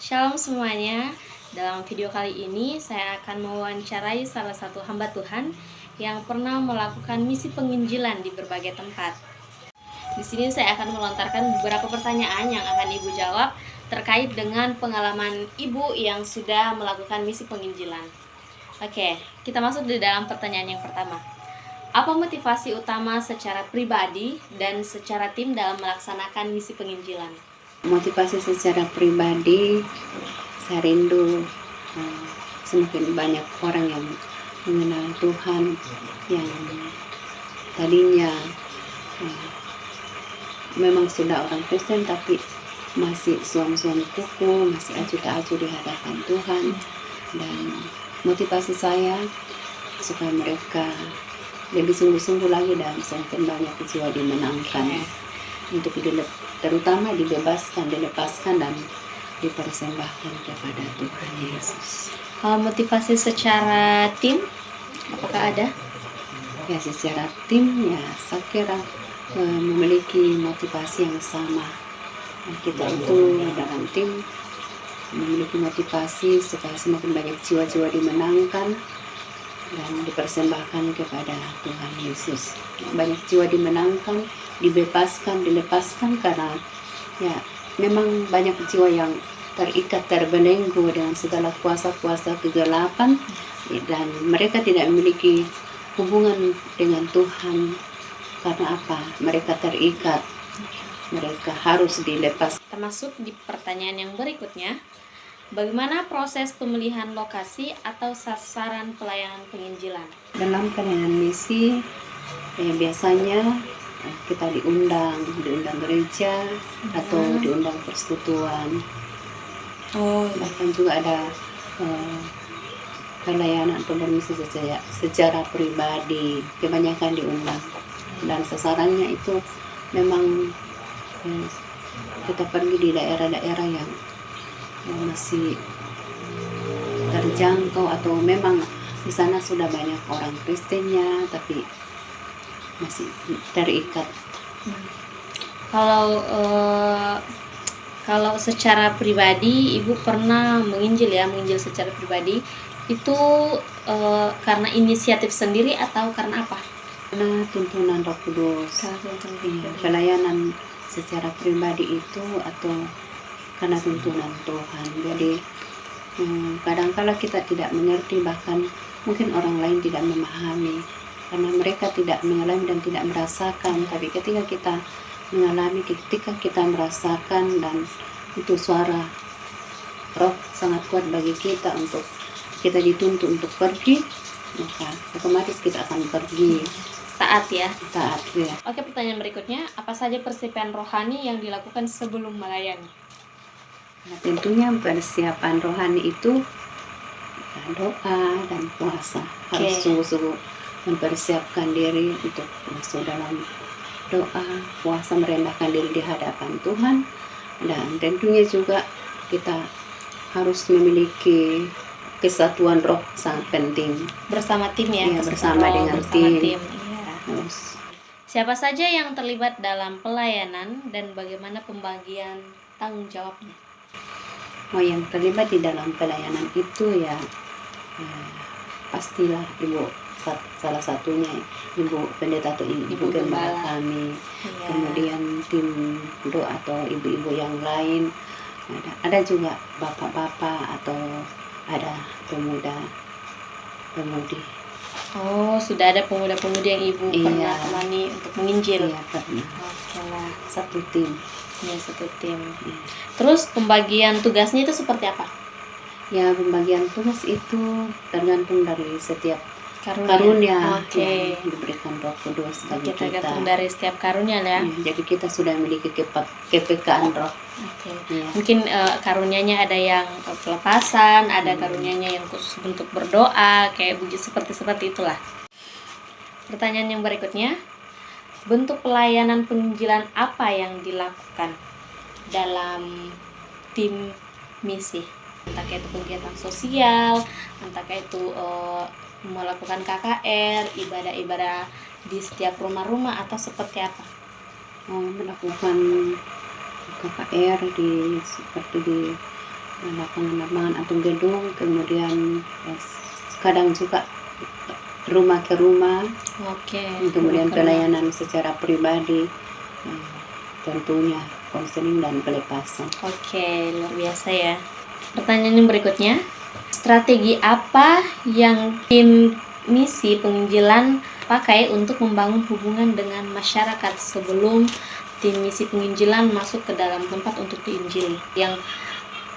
Shalom semuanya. Dalam video kali ini saya akan mewawancarai salah satu hamba Tuhan yang pernah melakukan misi penginjilan di berbagai tempat. Di sini saya akan melontarkan beberapa pertanyaan yang akan Ibu jawab terkait dengan pengalaman Ibu yang sudah melakukan misi penginjilan. Oke, kita masuk di dalam pertanyaan yang pertama. Apa motivasi utama secara pribadi dan secara tim dalam melaksanakan misi penginjilan? Motivasi secara pribadi, saya rindu semakin banyak orang yang mengenal Tuhan, yang tadinya memang sudah orang Kristen tapi masih suam-suam kuku, masih acuh tak acuh di hadapan Tuhan. Dan motivasi saya supaya mereka lebih sungguh-sungguh lagi dan semakin banyak jiwa dimenangkan, untuk terutama dibebaskan, dilepaskan dan dipersembahkan kepada Tuhan Yesus. Kalau motivasi secara tim, apakah ada? Ya, secara tim ya saya kira memiliki motivasi yang sama. Kita itu dalam tim memiliki motivasi supaya semakin banyak jiwa-jiwa dimenangkan dan dipersembahkan kepada Tuhan Yesus. Banyak jiwa dimenangkan, dibebaskan, dilepaskan karena ya memang banyak jiwa yang terikat, terbelenggu dengan segala kuasa-kuasa kegelapan, dan mereka tidak memiliki hubungan dengan Tuhan. Karena apa? Mereka terikat, mereka harus dilepas. Kita masuk di pertanyaan yang berikutnya. Bagaimana proses pemilihan lokasi atau sasaran pelayanan penginjilan? Dalam pelayanan misi, biasanya kita diundang gereja atau diundang persekutuan. Bahkan juga ada pelayanan pembermisi secara pribadi, kebanyakan diundang. Dan sasarannya itu memang kita pergi di daerah-daerah yang masih terjangkau atau memang di sana sudah banyak orang Kristennya tapi masih terikat. Kalau secara pribadi Ibu pernah menginjil secara pribadi itu karena inisiatif sendiri atau karena apa? Karena tuntunan Roh Kudus. Pelayanan secara pribadi itu atau karena tuntunan Tuhan. Jadi kadang-kala kita tidak mengerti, bahkan mungkin orang lain tidak memahami karena mereka tidak mengalami dan tidak merasakan. Tapi ketika kita mengalami, ketika kita merasakan, dan itu suara Roh sangat kuat bagi kita untuk kita dituntut untuk pergi, maka otomatis kita akan pergi. Taat ya. Oke, pertanyaan berikutnya, apa saja persiapan rohani yang dilakukan sebelum melayani? Nah, tentunya persiapan rohani itu doa dan puasa. Harus sungguh-sungguh mempersiapkan diri untuk masuk dalam doa, puasa, merendahkan diri di hadapan Tuhan. Dan tentunya juga kita harus memiliki kesatuan roh, sangat penting. Bersama tim ya, bersama dengan tim. Siapa saja yang terlibat dalam pelayanan dan bagaimana pembagian tanggung jawabnya? Yang terlibat di dalam pelayanan itu ya pastilah Ibu, salah satunya Ibu Pendeta atau Ibu Gembala kami, kemudian tim doa atau ibu-ibu yang lain, ada juga bapak-bapak atau ada pemuda-pemudi. Sudah ada pemuda-pemudi yang Ibu pernah temani untuk menginjil? Iya, pernah. Oke lah. Satu tim. Terus pembagian tugasnya itu seperti apa? Ya, pembagian tugas itu tergantung dari setiap karunia yang diberikan Roh Kudus bagi kita. Tergantung dari setiap karunia ya. Jadi kita sudah memiliki kepekaan roh. Mungkin karunianya ada yang pelepasan, ada karunianya yang khusus untuk berdoa, kayak begitu, seperti itulah. Pertanyaan yang berikutnya, bentuk pelayanan penginjilan apa yang dilakukan dalam tim misi? Entah itu kegiatan sosial, entah itu melakukan KKR, ibadah-ibadah di setiap rumah-rumah, atau seperti apa? Melakukan KKR seperti di lapangan atau gedung, kemudian kadang juga rumah ke rumah, Oke. kemudian Keren. pelayanan secara pribadi, tentunya konseling dan pelepasan. Oke, luar biasa ya. Pertanyaan yang berikutnya, strategi apa yang tim misi penginjilan pakai untuk membangun hubungan dengan masyarakat sebelum tim misi penginjilan masuk ke dalam tempat untuk diinjili?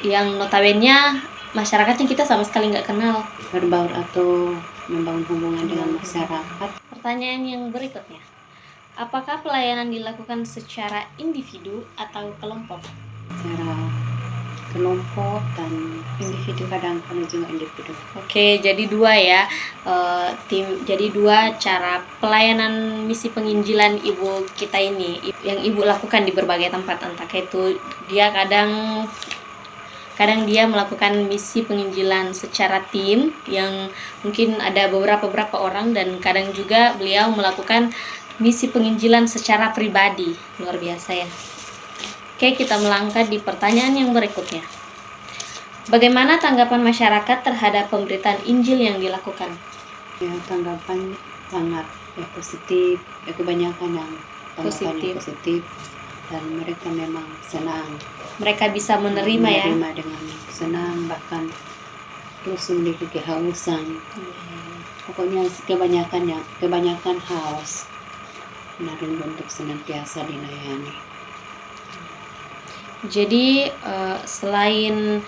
Yang notabene masyarakatnya kita sama sekali nggak kenal. Berbaur atau membangun hubungan dengan masyarakat. Pertanyaan yang berikutnya, apakah pelayanan dilakukan secara individu atau kelompok? Secara kelompok dan individu, kadang-kadang juga individu. Oke, jadi dua ya, jadi dua cara pelayanan misi penginjilan ibu kita ini yang ibu lakukan di berbagai tempat. Entah itu dia kadang dia melakukan misi penginjilan secara tim yang mungkin ada beberapa orang, dan kadang juga beliau melakukan misi penginjilan secara pribadi. Luar biasa ya. Oke, kita melangkah di pertanyaan yang berikutnya. Bagaimana tanggapan masyarakat terhadap pemberitaan Injil yang dilakukan? Ya, tanggapan sangat positif, kebanyakan yang tanggapannya positif, dan mereka memang senang. Mereka bisa menerima ya? Menerima dengan senang, bahkan terus memiliki kehausan. Pokoknya kebanyakan haus menerima untuk senantiasa dilayani. Jadi selain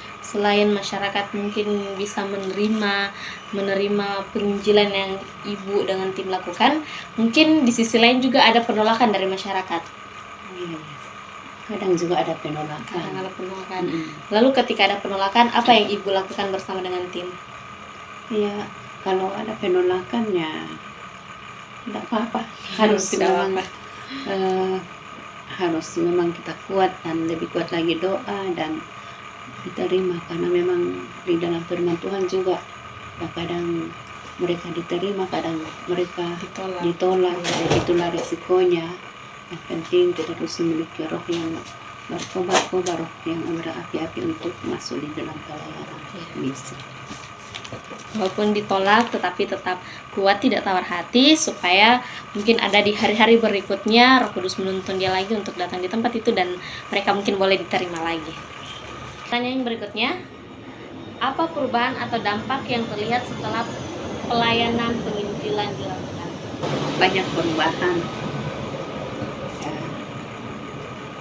masyarakat mungkin bisa menerima penginjilan yang ibu dengan tim lakukan, mungkin di sisi lain juga ada penolakan dari masyarakat. Kadang juga ada penolakan. Lalu ketika ada penolakan, apa yang ibu lakukan bersama dengan tim? Ya, kalau ada penolakan ya tidak apa-apa. Harus memang kita kuat, dan lebih kuat lagi doa dan diterima, karena memang di dalam firman Tuhan juga kadang mereka diterima, kadang mereka ditolak. Itulah resikonya. Yang penting kita terus memiliki roh yang berkobar-kobar, roh yang berapi-api untuk masuk di dalam pelayanan misi. Walaupun ditolak, tetapi tetap kuat, tidak tawar hati, supaya mungkin ada di hari-hari berikutnya Roh Kudus menuntun dia lagi untuk datang di tempat itu, dan mereka mungkin boleh diterima lagi. Pertanyaan yang berikutnya, apa perubahan atau dampak yang terlihat setelah pelayanan penginjilan dilakukan? Banyak perubahan.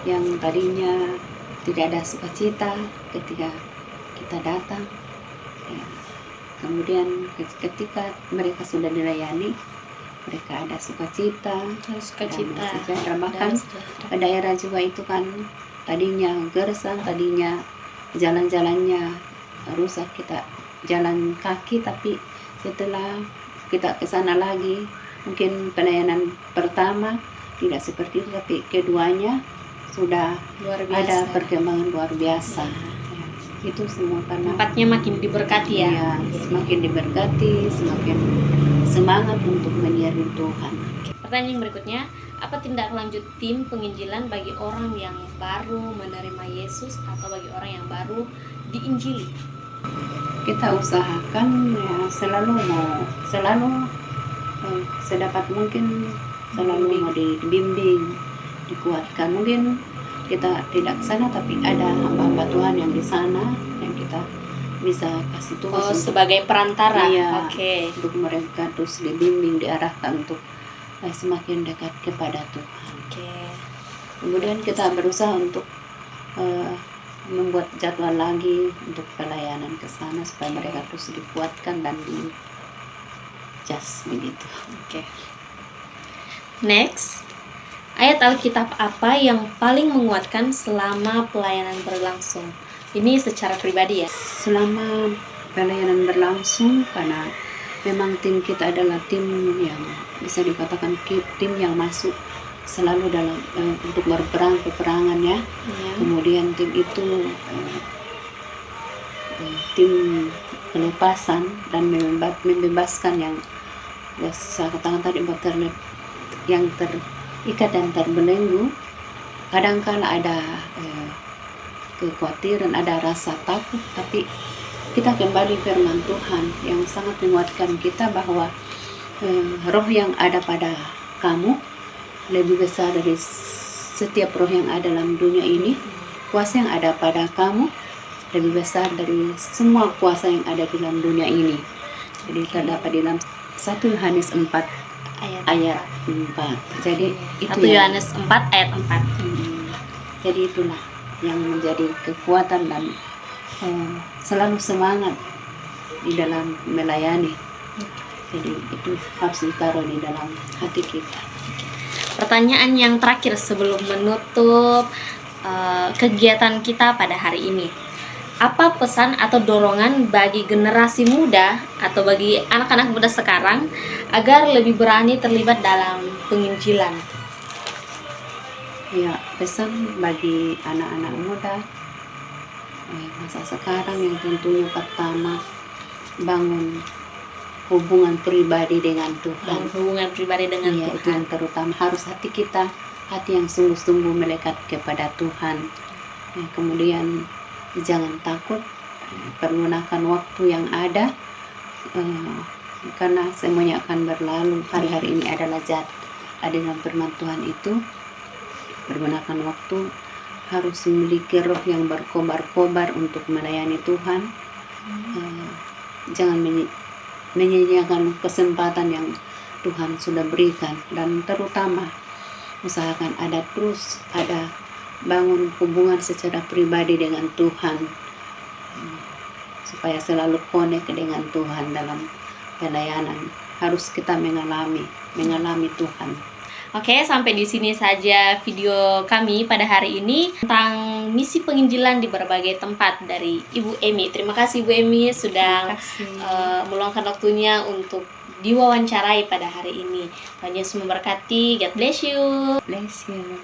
Yang tadinya tidak ada sukacita ketika kita datang, kemudian ketika mereka sudah dilayani, mereka ada sukacita. Bahkan daerah juga itu kan tadinya gersang, tadinya jalan-jalannya rusak, kita jalan kaki, tapi setelah kita ke sana lagi, mungkin pelayanan pertama tidak seperti itu, tapi keduanya sudah ada perkembangan luar biasa. Itu semua karena tempatnya makin diberkati ya. Semakin diberkati, semakin semangat untuk menyerahkan Tuhan. Pertanyaan yang berikutnya, apa tindak lanjut tim penginjilan bagi orang yang baru menerima Yesus atau bagi orang yang baru diinjili? Kita usahakan ya selalu sedapat mungkin selalu mau dibimbing, dikuatkan. Mungkin kita tidak ke sana, tapi ada hamba-hamba Tuhan yang di sana yang kita bisa kasih tugas sebagai perantara. Oke. Untuk mereka terus dibimbing, diarahkan untuk semakin dekat kepada Tuhan. Kemudian kita berusaha untuk membuat jadwal lagi untuk pelayanan ke sana supaya mereka terus dikuatkan dan begitu. Next, ayat Alkitab apa yang paling menguatkan selama pelayanan berlangsung? Ini secara pribadi ya. Selama pelayanan berlangsung, karena memang tim kita adalah tim yang bisa dikatakan tim yang masuk selalu dalam untuk berperang peperangan ya. Kemudian tim itu tim pelepasan dan membebaskan yang saya katakan tadi yang terikat dan terbelenggu. Kadang-kala ada kekhawatiran, ada rasa takut, tapi kita kembali firman Tuhan yang sangat menguatkan kita bahwa roh yang ada pada kamu lebih besar dari setiap roh yang ada dalam dunia ini. Kuasa yang ada pada kamu lebih besar dari semua kuasa yang ada di dalam dunia ini. Jadi terdapat di dalam 1 Yohanes 4 ayat 4. Jadi itu 1 Yohanes 4 ayat 4. Jadi itulah yang menjadi kekuatan dan selalu semangat di dalam melayani. Jadi itu harus ditaruh di dalam hati kita. Pertanyaan yang terakhir sebelum menutup kegiatan kita pada hari ini. Apa pesan atau dorongan bagi generasi muda atau bagi anak-anak muda sekarang agar lebih berani terlibat dalam penginjilan? Ya, pesan bagi anak-anak muda masa sekarang yang tentunya pertama, bangun hubungan pribadi dengan Tuhan. Hubungan pribadi dengan Ya, itu yang Tuhan. terutama, harus hati kita, hati yang sungguh-sungguh melekat kepada Tuhan. Kemudian jangan takut, pergunakan waktu yang ada, karena semuanya akan berlalu. Hari-hari ini adalah ada dalam firman Tuhan itu. Pergunakan waktu, harus memiliki roh yang berkobar-kobar untuk melayani Tuhan. Jangan menyia-nyiakan kesempatan yang Tuhan sudah berikan, dan terutama usahakan ada bangun hubungan secara pribadi dengan Tuhan, supaya selalu connect dengan Tuhan dalam pelayanan. Harus kita mengalami Tuhan. Oke, sampai di sini saja video kami pada hari ini tentang misi penginjilan di berbagai tempat dari Ibu Emi. Terima kasih Ibu Emi sudah meluangkan waktunya untuk diwawancarai pada hari ini. Tuhan Yesus memberkati. God bless you. Bless you.